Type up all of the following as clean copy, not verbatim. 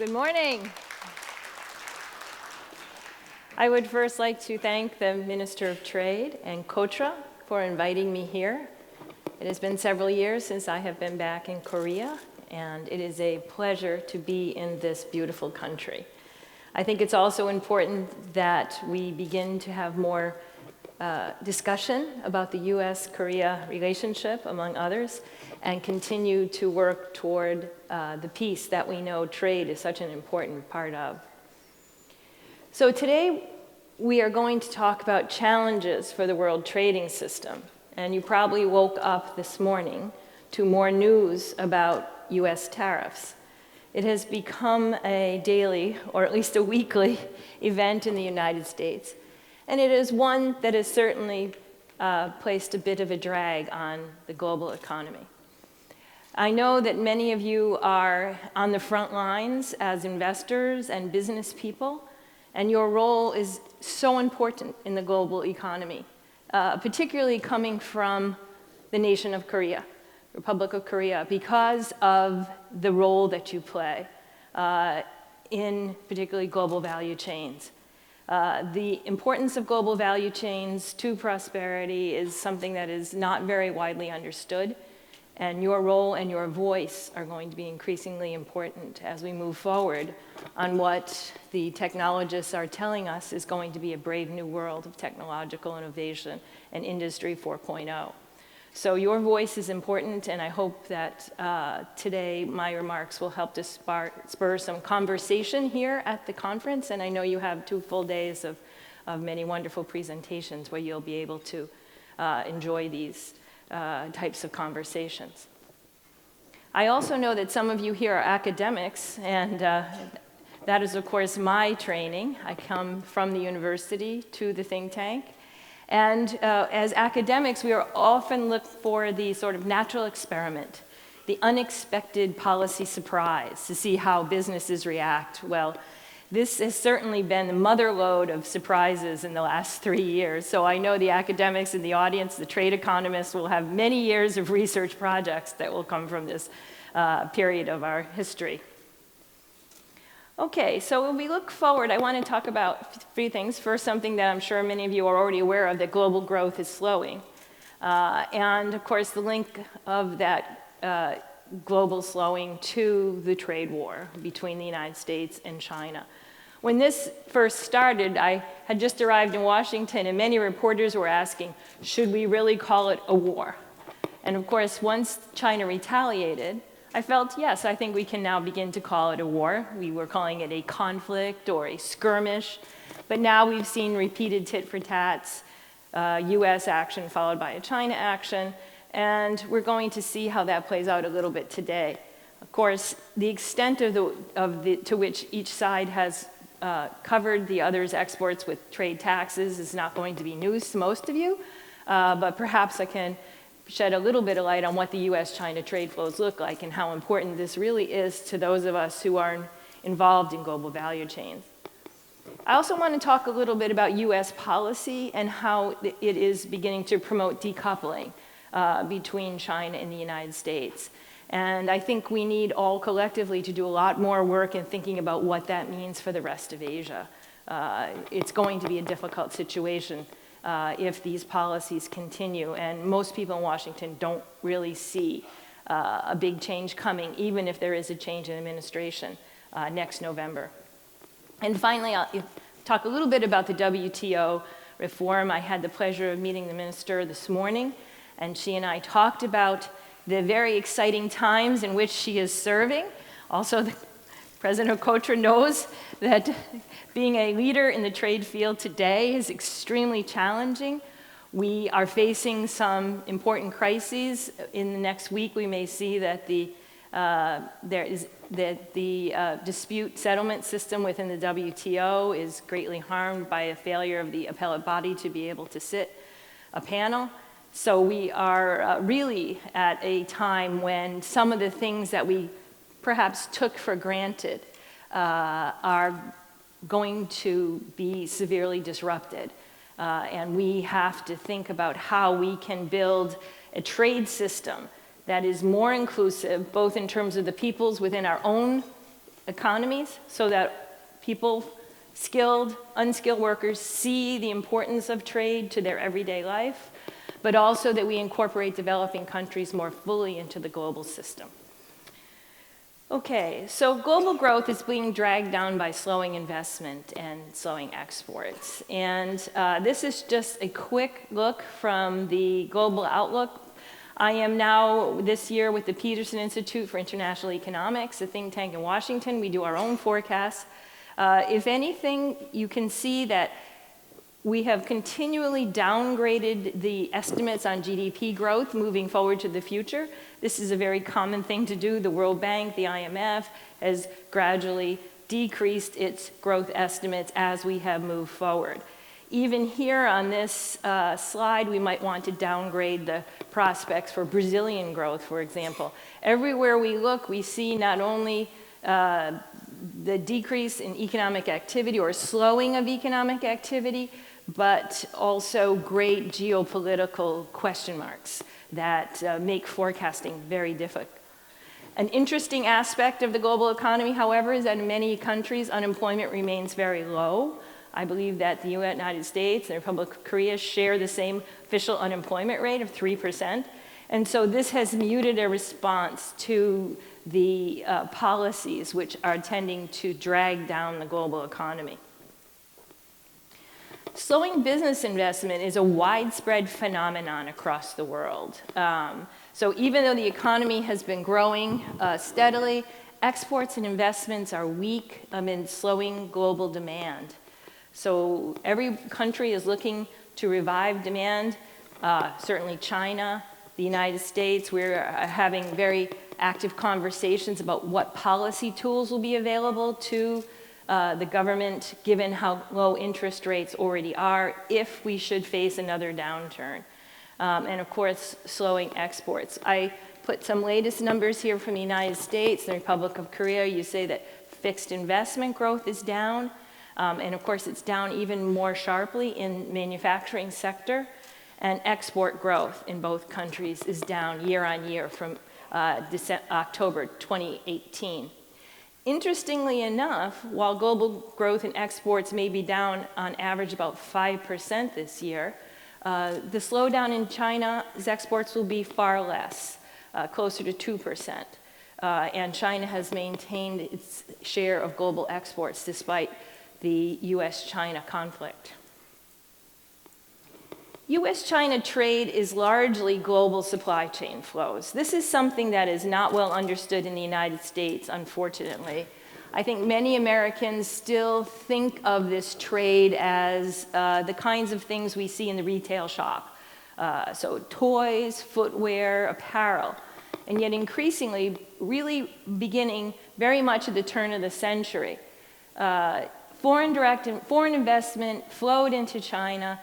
Good morning. I would first like to thank the Minister of Trade and KOTRA for inviting me here. It has been several years since I have been back in Korea, and it is a pleasure to be in this beautiful country. I think it's also important that we begin to have more discussion about the US-Korea relationship, among others, and continue to work toward the peace that we know trade is such an important part of. So today, we are going to talk about challenges for the world trading system. And you probably woke up this morning to more news about US tariffs. It has become a daily, or at least a weekly, event in the United States. And it is one that has certainly placed a bit of a drag on the global economy. I know that many of you are on the front lines as investors and business people, and your role is so important in the global economy, particularly coming from the nation of Korea, Republic of Korea, because of the role that you play in particularly global value chains. The importance of global value chains to prosperity is something that is not very widely understood, and your role and your voice are going to be increasingly important as we move forward on what the technologists are telling us is going to be a brave new world of technological innovation and Industry 4.0. So your voice is important, and I hope that today my remarks will help to spur some conversation here at the conference, and I know you have 2 full days of many wonderful presentations where you'll be able to enjoy these types of conversations. I also know that some of you here are academics, and that is, of course, my training. I come from the university to the think tank. And as academics, we are often looked for the sort of natural experiment, the unexpected policy surprise to see how businesses react. Well, this has certainly been the mother lode of surprises in the last 3 years. So I know the academics in the audience, the trade economists, will have many years of research projects that will come from this period of our history. Okay, so when we look forward, I want to talk about 3 things. First, something that I'm sure many of you are already aware of, that global growth is slowing. And of course, the link of that global slowing to the trade war between the United States and China. When this first started, I had just arrived in Washington, and many reporters were asking, should we really call it a war? And of course, once China retaliated, I felt, yes, I think we can now begin to call it a war. We were calling it a conflict or a skirmish, but now we've seen repeated tit-for-tats, US action followed by a China action, and we're going to see how that plays out a little bit today. Of course, the extent to which each side has covered the other's exports with trade taxes is not going to be news to most of you, but perhaps I can shed a little bit of light on what the US-China trade flows look like and how important this really is to those of us who are involved in global value chains. I also want to talk a little bit about US policy and how it is beginning to promote decoupling between China and the United States. And I think we need all collectively to do a lot more work in thinking about what that means for the rest of Asia. It's going to be a difficult situation if these policies continue, and most people in Washington don't really see a big change coming, even if there is a change in administration next November. And finally, I'll talk a little bit about the WTO reform. I had the pleasure of meeting the minister this morning, and she and I talked about the very exciting times in which she is serving. Also, the President of KOTRA knows that being a leader in the trade field today is extremely challenging. We are facing some important crises. In the next week, we may see that the dispute settlement system within the WTO is greatly harmed by a failure of the appellate body to be able to sit a panel. So we are really at a time when some of the things that we perhaps took for granted are going to be severely disrupted. And we have to think about how we can build a trade system that is more inclusive, both in terms of the peoples within our own economies so that people, skilled, unskilled workers, see the importance of trade to their everyday life, but also that we incorporate developing countries more fully into the global system. Okay, so global growth is being dragged down by slowing investment and slowing exports. And this is just a quick look from the Global Outlook. I am now this year with the Peterson Institute for International Economics, a think tank in Washington. We do our own forecasts. If anything, you can see that we have continually downgraded the estimates on GDP growth moving forward to the future. This is a very common thing to do. The World Bank, the IMF, has gradually decreased its growth estimates as we have moved forward. Even here on this slide, we might want to downgrade the prospects for Brazilian growth, for example. Everywhere we look, we see not only the decrease in economic activity or slowing of economic activity, but also great geopolitical question marks that make forecasting very difficult. An interesting aspect of the global economy, however, is that in many countries, unemployment remains very low. I believe that the United States and the Republic of Korea share the same official unemployment rate of 3%. And so this has muted a response to the policies which are tending to drag down the global economy. Slowing business investment is a widespread phenomenon across the world. So even though the economy has been growing steadily, exports and investments are weak amid slowing global demand. So every country is looking to revive demand, certainly China, the United States. We're having very active conversations about what policy tools will be available to the government, given how low interest rates already are, if we should face another downturn. And of course, slowing exports. I put some latest numbers here from the United States, the Republic of Korea. You say that fixed investment growth is down. And of course, it's down even more sharply in manufacturing sector. And export growth in both countries is down year on year from October 2018. Interestingly enough, while global growth in exports may be down on average about 5% this year, the slowdown in China's exports will be far less, closer to 2%. And China has maintained its share of global exports despite the US-China conflict. US-China trade is largely global supply chain flows. This is something that is not well understood in the United States, unfortunately. I think many Americans still think of this trade as the kinds of things we see in the retail shop. So toys, footwear, apparel. And yet increasingly, really beginning very much at the turn of the century, foreign investment flowed into China,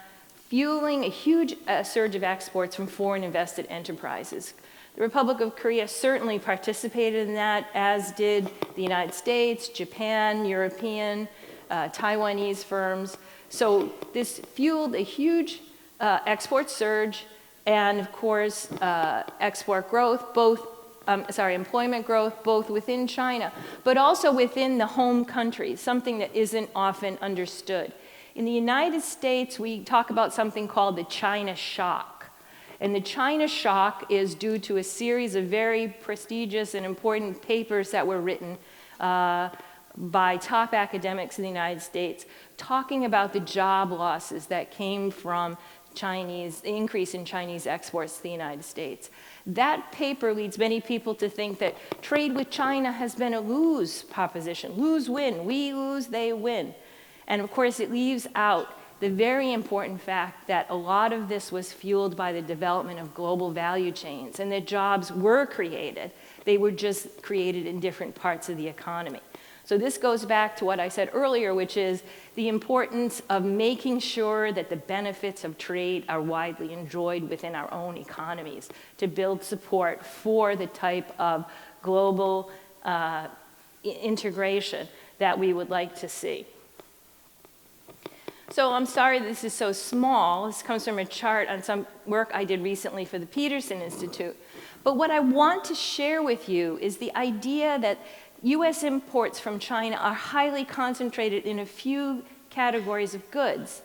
fueling a huge surge of exports from foreign invested enterprises. The Republic of Korea certainly participated in that, as did the United States, Japan, European, Taiwanese firms. So this fueled a huge export surge and, of course, export growth, employment growth, both within China, but also within the home country, something that isn't often understood. In the United States, we talk about something called the China shock. And the China shock is due to a series of very prestigious and important papers that were written by top academics in the United States, talking about the job losses that came from the increase in Chinese exports to the United States. That paper leads many people to think that trade with China has been a lose proposition, lose-win. We lose, they win. And of course, it leaves out the very important fact that a lot of this was fueled by the development of global value chains, and that jobs were created. They were just created in different parts of the economy. So this goes back to what I said earlier, which is the importance of making sure that the benefits of trade are widely enjoyed within our own economies to build support for the type of global integration that we would like to see. So I'm sorry this is so small. This comes from a chart on some work I did recently for the Peterson Institute. But what I want to share with you is the idea that US imports from China are highly concentrated in a few categories of goods.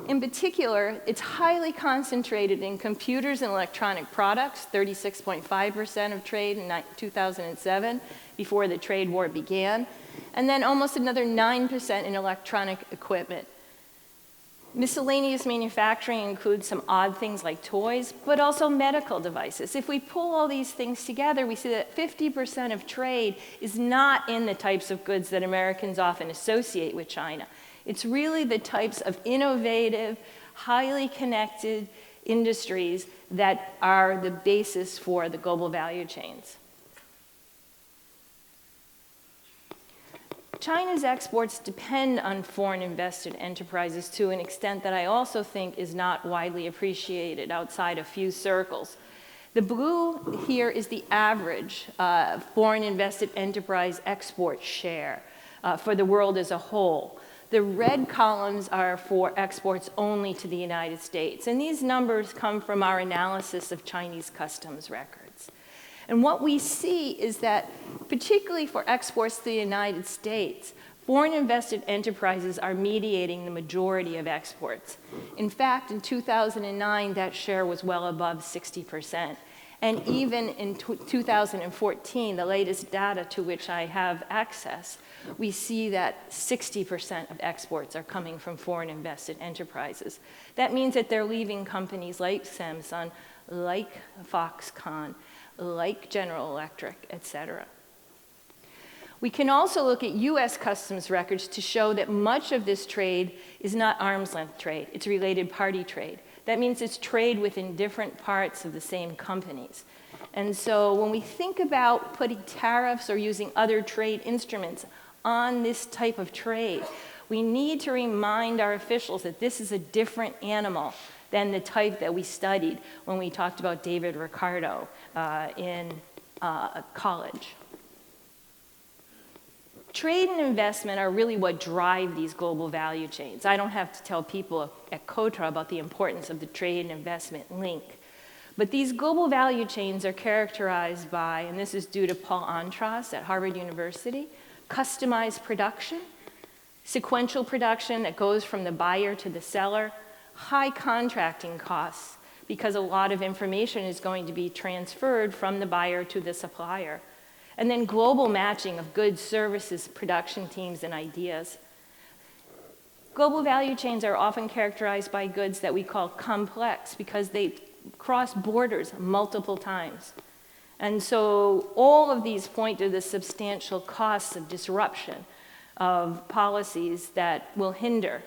In particular, it's highly concentrated in computers and electronic products, 36.5% of trade in 2007, before the trade war began, and then almost another 9% in electronic equipment. Miscellaneous manufacturing includes some odd things like toys, but also medical devices. If we pull all these things together, we see that 50% of trade is not in the types of goods that Americans often associate with China. It's really the types of innovative, highly connected industries that are the basis for the global value chains. China's exports depend on foreign invested enterprises to an extent that I also think is not widely appreciated outside a few circles. The blue here is the average foreign invested enterprise export share for the world as a whole. The red columns are for exports only to the United States, and these numbers come from our analysis of Chinese customs records. And what we see is that, particularly for exports to the United States, foreign invested enterprises are mediating the majority of exports. In fact, in 2009, that share was well above 60%. And even in 2014, the latest data to which I have access, we see that 60% of exports are coming from foreign invested enterprises. That means that they're leaving companies like Samsung, like Foxconn, like General Electric, et cetera. We can also look at US customs records to show that much of this trade is not arm's length trade, it's related party trade. That means it's trade within different parts of the same companies. And so when we think about putting tariffs or using other trade instruments on this type of trade, we need to remind our officials that this is a different animal than the type that we studied when we talked about David Ricardo in college. Trade and investment are really what drive these global value chains. I don't have to tell people at KOTRA about the importance of the trade and investment link. But these global value chains are characterized by, and this is due to Paul Antras at Harvard University, customized production, sequential production that goes from the buyer to the seller, high contracting costs, because a lot of information is going to be transferred from the buyer to the supplier. And then global matching of goods, services, production teams, and ideas. Global value chains are often characterized by goods that we call complex because they cross borders multiple times. And so all of these point to the substantial costs of disruption of policies that will hinder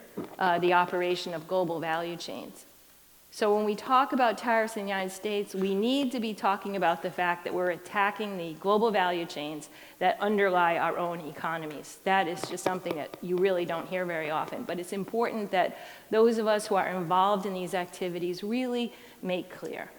the operation of global value chains. So when we talk about tariffs in the United States, we need to be talking about the fact that we're attacking the global value chains that underlie our own economies. That is just something that you really don't hear very often, but it's important that those of us who are involved in these activities really make clear.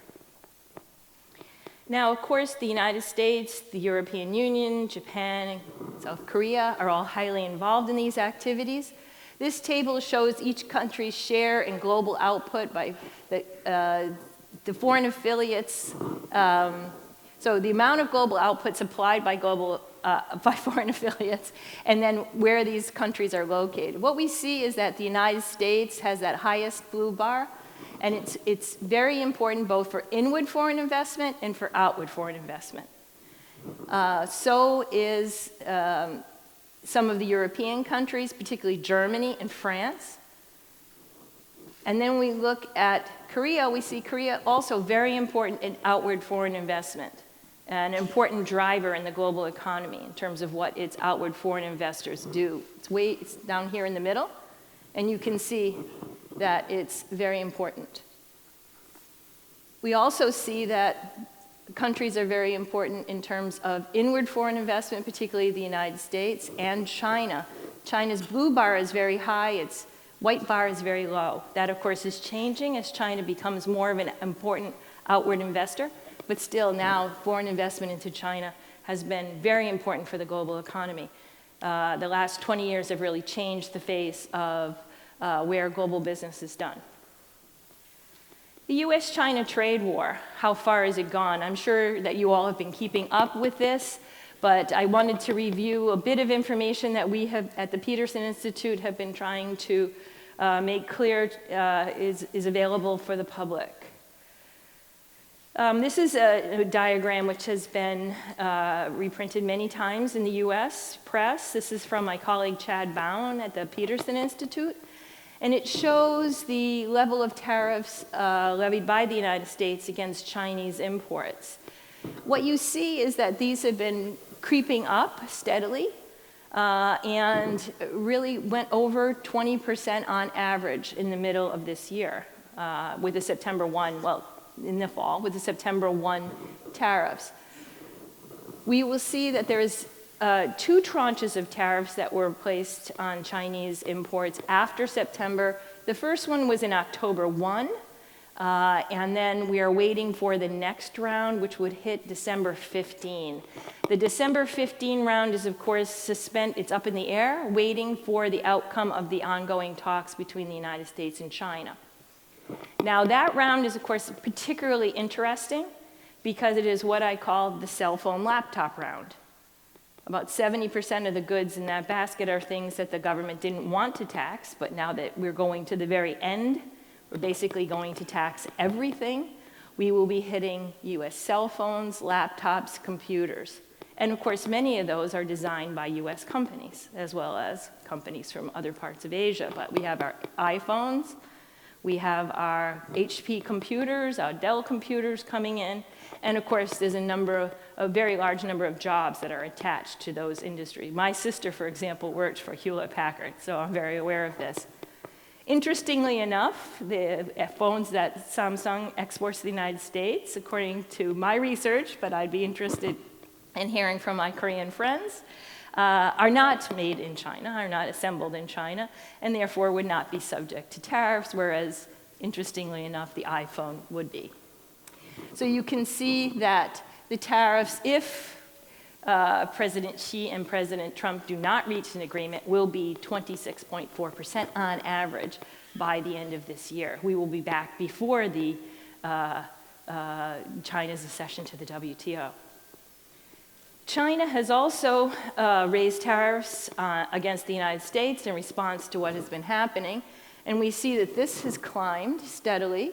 Now, of course, the United States, the European Union, Japan, and South Korea are all highly involved in these activities. This table shows each country's share in global output by the foreign affiliates. So the amount of global output supplied by foreign affiliates, and then where these countries are located. What we see is that the United States has that highest blue bar, and it's very important both for inward foreign investment and for outward foreign investment. So is some of the European countries, particularly Germany and France. And then we look at Korea, we see Korea also very important in outward foreign investment, an important driver in the global economy in terms of what its outward foreign investors do. It's down here in the middle, and you can see that it's very important. We also see that countries are very important in terms of inward foreign investment, particularly the United States and China. China's blue bar is very high, its white bar is very low. That, of course, is changing as China becomes more of an important outward investor, but still now foreign investment into China has been very important for the global economy. The last 20 years have really changed the face of where global business is done. The US-China trade war, how far has it gone? I'm sure that you all have been keeping up with this, But I wanted to review a bit of information that we have at the Peterson Institute have been trying to make clear is available for the public. This is a diagram which has been reprinted many times in the US press. This is from my colleague Chad Bowen at the Peterson Institute. And it shows the level of tariffs levied by the United States against Chinese imports. What you see is that these have been creeping up steadily and really went over 20% on average in the middle of this year with the September 1, well, in the fall, with the September 1 tariffs. We will see that there's 2 tranches of tariffs that were placed on Chinese imports after September. The first one was in October 1, and then we are waiting for the next round, which would hit December 15. The December 15 round is, of course, it's up in the air, waiting for the outcome of the ongoing talks between the United States and China. Now, that round is, of course, particularly interesting because it is what I call the cell phone laptop round. About 70% of the goods in that basket are things that the government didn't want to tax, but now that we're going to the very end, we're basically going to tax everything. We will be hitting US cell phones, laptops, computers. And of course, many of those are designed by US companies, as well as companies from other parts of Asia. But we have our iPhones, we have our HP computers, our Dell computers coming in, and of course, there's a very large number of jobs that are attached to those industries. My sister, for example, worked for Hewlett-Packard, so I'm very aware of this. Interestingly enough, the phones that Samsung exports to the United States, according to my research, but I'd be interested in hearing from my Korean friends, are not made in China, are not assembled in China, and therefore would not be subject to tariffs, whereas, interestingly enough, the iPhone would be. So you can see that the tariffs, if President Xi and President Trump do not reach an agreement, will be 26.4% on average by the end of this year. We will be back before the China's accession to the WTO. China has also raised tariffs against the United States in response to what has been happening, and we see that this has climbed steadily.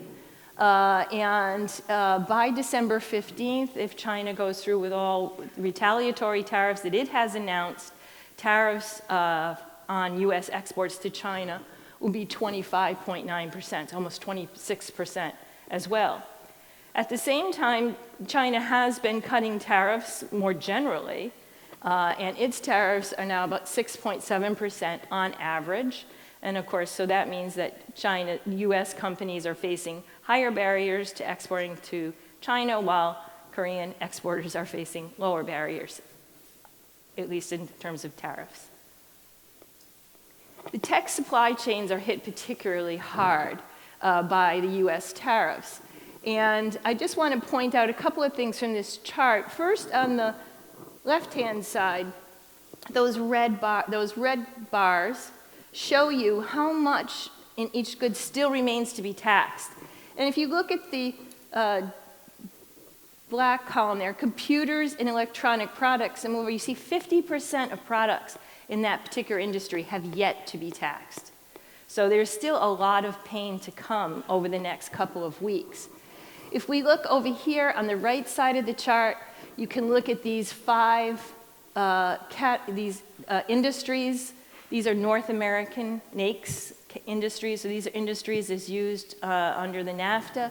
By December 15th, if China goes through with all retaliatory tariffs that it has announced, tariffs on US exports to China will be 25.9%, almost 26% as well. At the same time, China has been cutting tariffs more generally, and its tariffs are now about 6.7% on average. And of course, so that means that US companies are facing higher barriers to exporting to China, while Korean exporters are facing lower barriers, at least in terms of tariffs. The tech supply chains are hit particularly hard by the US tariffs. And I just want to point out a couple of things from this chart. First, on the left-hand side, those red bars show you how much in each good still remains to be taxed. And if you look at the black column there, computers and electronic products, and where you see 50% of products in that particular industry have yet to be taxed. So there's still a lot of pain to come over the next couple of weeks. If we look over here on the right side of the chart, you can look at these 5 industries. These are North American NAICS industries. So these are industries as used under the NAFTA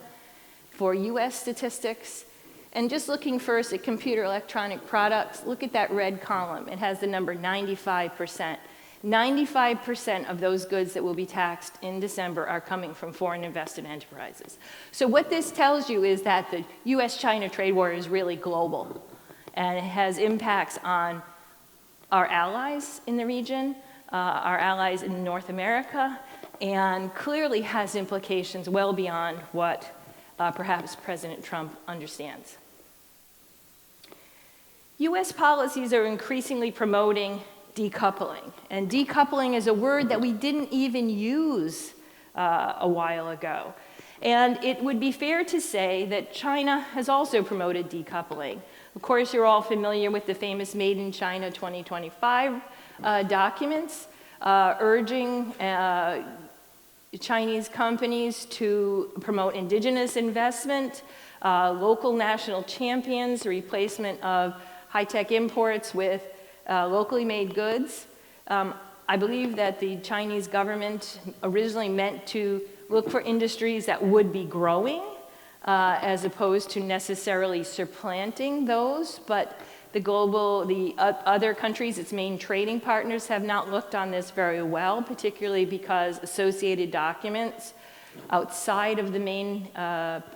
for US statistics. And just looking first at computer electronic products, look at that red column. It has the number 95%. 95% of those goods that will be taxed in December are coming from foreign invested enterprises. So what this tells you is that the US-China trade war is really global, and it has impacts on our allies in the region, our allies in North America, and clearly has implications well beyond what perhaps President Trump understands. US policies are increasingly promoting decoupling. And decoupling is a word that we didn't even use a while ago. And it would be fair to say that China has also promoted decoupling. Of course, you're all familiar with the famous Made in China 2025 documents urging Chinese companies to promote indigenous investment, local national champions, the replacement of high-tech imports with locally made goods. I believe that the Chinese government originally meant to look for industries that would be growing as opposed to necessarily supplanting those, but the other countries, its main trading partners, have not looked on this very well, particularly because associated documents outside of the main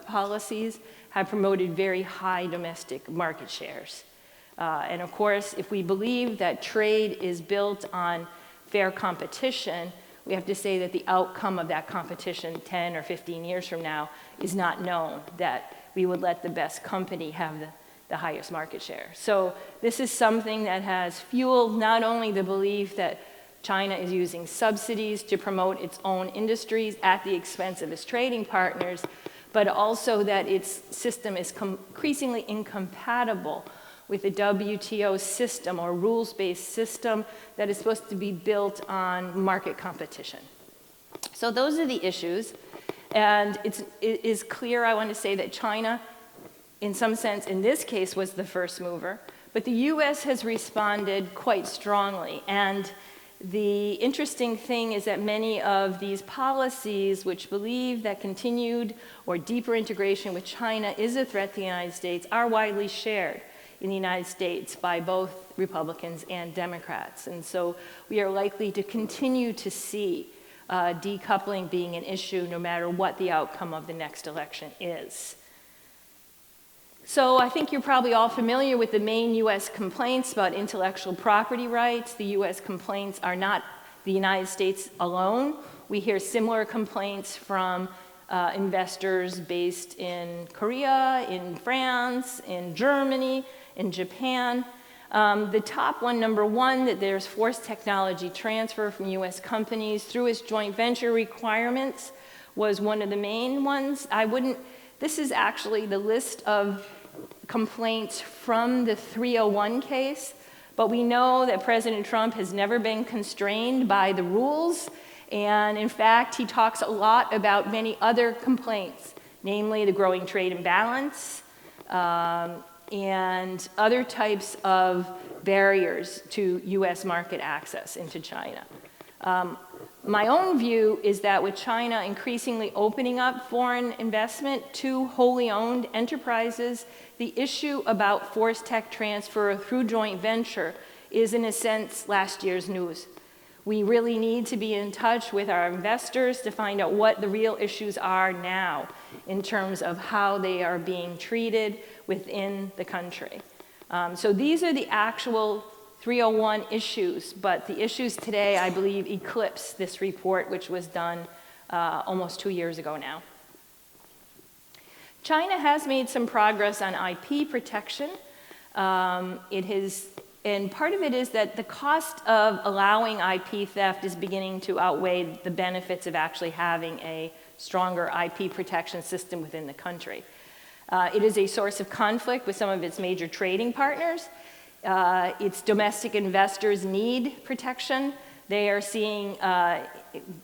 policies have promoted very high domestic market shares. And of course, if we believe that trade is built on fair competition, we have to say that the outcome of that competition 10 or 15 years from now is not known, that we would let the best company have the highest market share. So this is something that has fueled not only the belief that China is using subsidies to promote its own industries at the expense of its trading partners, but also that its system is increasingly incompatible with the WTO system or rules-based system that is supposed to be built on market competition. So those are the issues. And it is clear, I want to say, that China, in some sense, in this case, was the first mover. But the US has responded quite strongly. And the interesting thing is that many of these policies which believe that continued or deeper integration with China is a threat to the United States are widely shared in the United States by both Republicans and Democrats. And so we are likely to continue to see decoupling being an issue no matter what the outcome of the next election is. So I think you're probably all familiar with the main US complaints about intellectual property rights. The US complaints are not the United States alone. We hear similar complaints from investors based in Korea, in France, in Germany, in Japan. The top one, number one, that there's forced technology transfer from US companies through its joint venture requirements was one of the main ones. This is actually the list of complaints from the 301 case, but we know that President Trump has never been constrained by the rules, and in fact, he talks a lot about many other complaints, namely the growing trade imbalance, and other types of barriers to US market access into China. My own view is that with China increasingly opening up foreign investment to wholly owned enterprises, the issue about forced tech transfer through joint venture is, in a sense, last year's news. We really need to be in touch with our investors to find out what the real issues are now in terms of how they are being treated within the country. So these are the actual 301 issues, but the issues today, I believe, eclipse this report, which was done almost 2 years ago now. China has made some progress on IP protection. And part of it is that the cost of allowing IP theft is beginning to outweigh the benefits of actually having a stronger IP protection system within the country. It is a source of conflict with some of its major trading partners. Its domestic investors need protection. They are seeing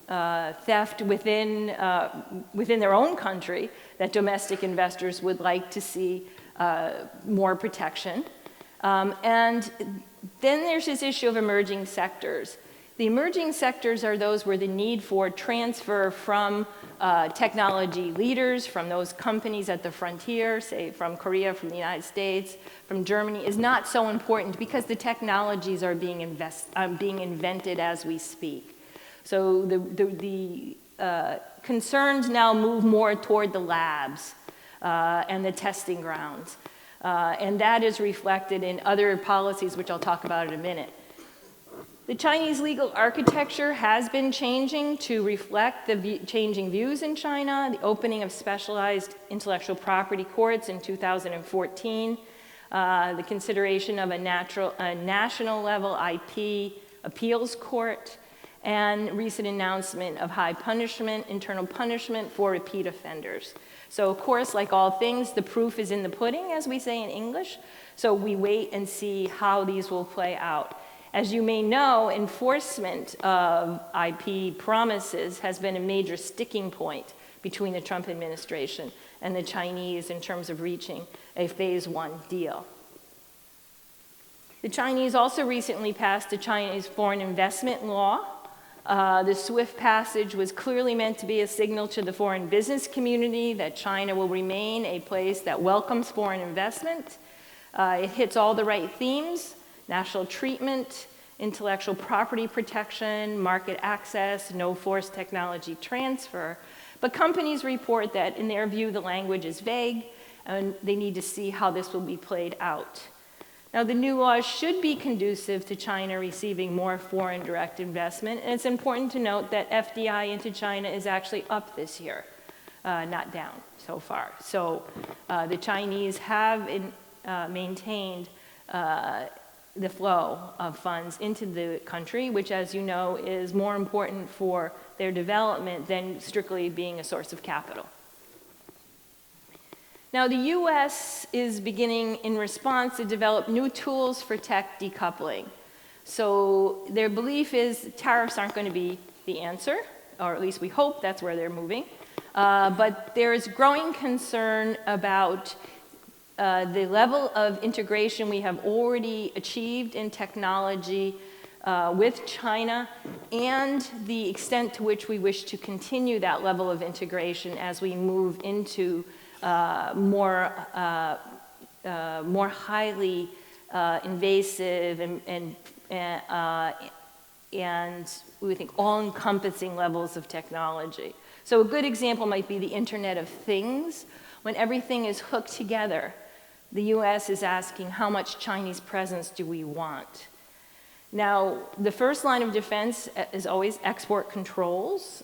theft within their own country that domestic investors would like to see more protection. And then there's this issue of emerging sectors. The emerging sectors are those where the need for transfer from technology leaders, from those companies at the frontier, say from Korea, from the United States, from Germany, is not so important because the technologies are being invented as we speak. So the concerns now move more toward the labs and the testing grounds. And that is reflected in other policies, which I'll talk about in a minute. The Chinese legal architecture has been changing to reflect the changing views in China, the opening of specialized intellectual property courts in 2014, the consideration of a national level IP appeals court, and recent announcement of high punishment, internal punishment for repeat offenders. So of course, like all things, the proof is in the pudding, as we say in English. So we wait and see how these will play out. As you may know, enforcement of IP promises has been a major sticking point between the Trump administration and the Chinese in terms of reaching a phase 1 deal. The Chinese also recently passed a Chinese foreign investment law. The swift passage was clearly meant to be a signal to the foreign business community that China will remain a place that welcomes foreign investment. It hits all the right themes: national treatment, intellectual property protection, market access, no forced technology transfer. But companies report that, in their view, the language is vague, and they need to see how this will be played out. Now, the new laws should be conducive to China receiving more foreign direct investment, and it's important to note that FDI into China is actually up this year, not down so far. So the Chinese have maintained the flow of funds into the country, which, as you know, is more important for their development than strictly being a source of capital. Now, the US is beginning, in response, to develop new tools for tech decoupling. So their belief is tariffs aren't going to be the answer, or at least we hope that's where they're moving. But there is growing concern about the level of integration we have already achieved in technology with China, and the extent to which we wish to continue that level of integration as we move into more highly invasive and we think all-encompassing levels of technology. So a good example might be the Internet of Things. When everything is hooked together, the US is asking, how much Chinese presence do we want? Now, the first line of defense is always export controls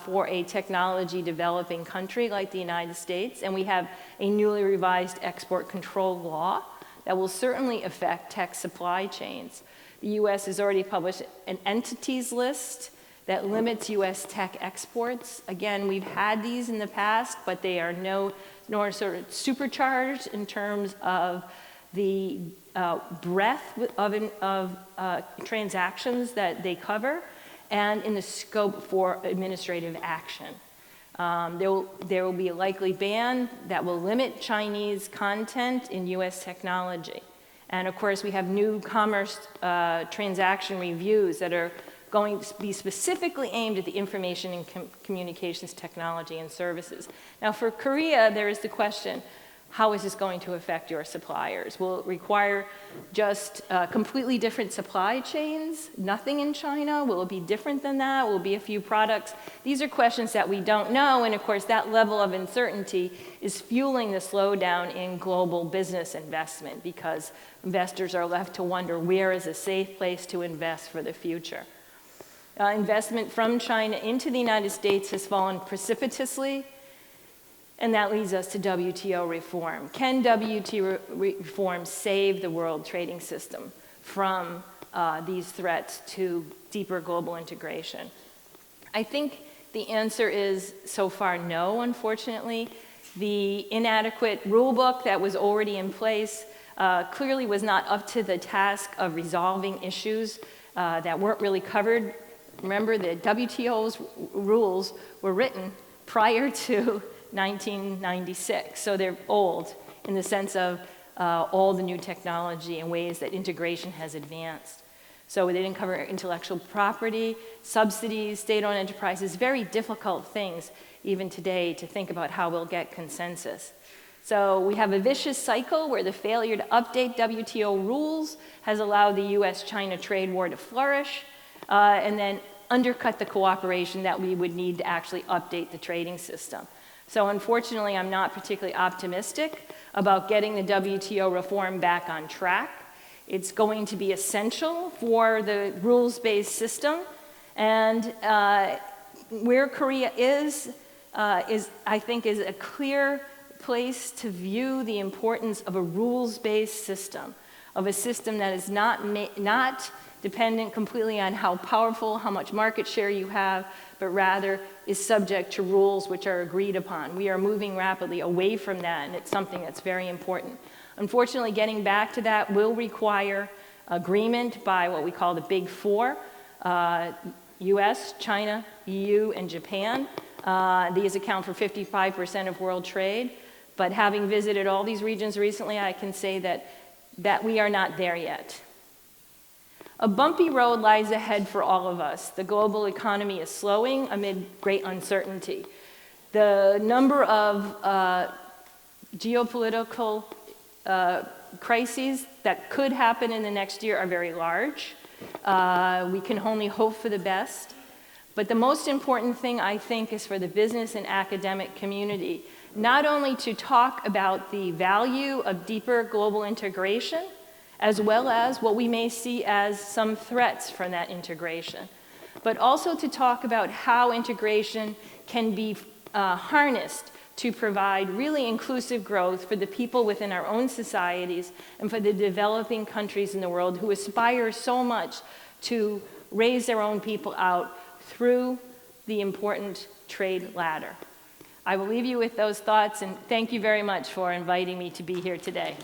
for a technology developing country like the United States, and we have a newly revised export control law that will certainly affect tech supply chains. The US has already published an entities list that limits US tech exports. Again, we've had these in the past, but they are nor sort of supercharged in terms of the breadth of transactions that they cover, and in the scope for administrative action. There will be a likely ban that will limit Chinese content in US technology. And of course, we have new commerce transaction reviews that are going to be specifically aimed at the information and communications technology and services. Now, for Korea, there is the question, how is this going to affect your suppliers? Will it require just completely different supply chains? Nothing in China? Will it be different than that? Will it be a few products? These are questions that we don't know, and of course that level of uncertainty is fueling the slowdown in global business investment, because investors are left to wonder where is a safe place to invest for the future. Investment from China into the United States has fallen precipitously, and that leads us to WTO reform. Can WTO reform save the world trading system from these threats to deeper global integration? I think the answer is so far no, unfortunately. The inadequate rule book that was already in place clearly was not up to the task of resolving issues that weren't really covered. Remember, the WTO's rules were written prior to 1996, so they're old in the sense of all the new technology and ways that integration has advanced. So they didn't cover intellectual property, subsidies, state-owned enterprises, very difficult things even today to think about how we'll get consensus. So we have a vicious cycle where the failure to update WTO rules has allowed the US-China trade war to flourish, and then undercut the cooperation that we would need to actually update the trading system. So unfortunately, I'm not particularly optimistic about getting the WTO reform back on track. It's going to be essential for the rules-based system, and where Korea is I think, is a clear place to view the importance of a rules-based system, of a system that is not dependent completely on how powerful, how much market share you have, but rather is subject to rules which are agreed upon. We are moving rapidly away from that, and it's something that's very important. Unfortunately, getting back to that will require agreement by what we call the Big Four, US, China, EU, and Japan. These account for 55% of world trade, but having visited all these regions recently, I can say that we are not there yet. A bumpy road lies ahead for all of us. The global economy is slowing amid great uncertainty. The number of geopolitical crises that could happen in the next year are very large. We can only hope for the best. But the most important thing, I think, is for the business and academic community, not only to talk about the value of deeper global integration, as well as what we may see as some threats from that integration, but also to talk about how integration can be harnessed to provide really inclusive growth for the people within our own societies and for the developing countries in the world who aspire so much to raise their own people out through the important trade ladder. I will leave you with those thoughts, and thank you very much for inviting me to be here today.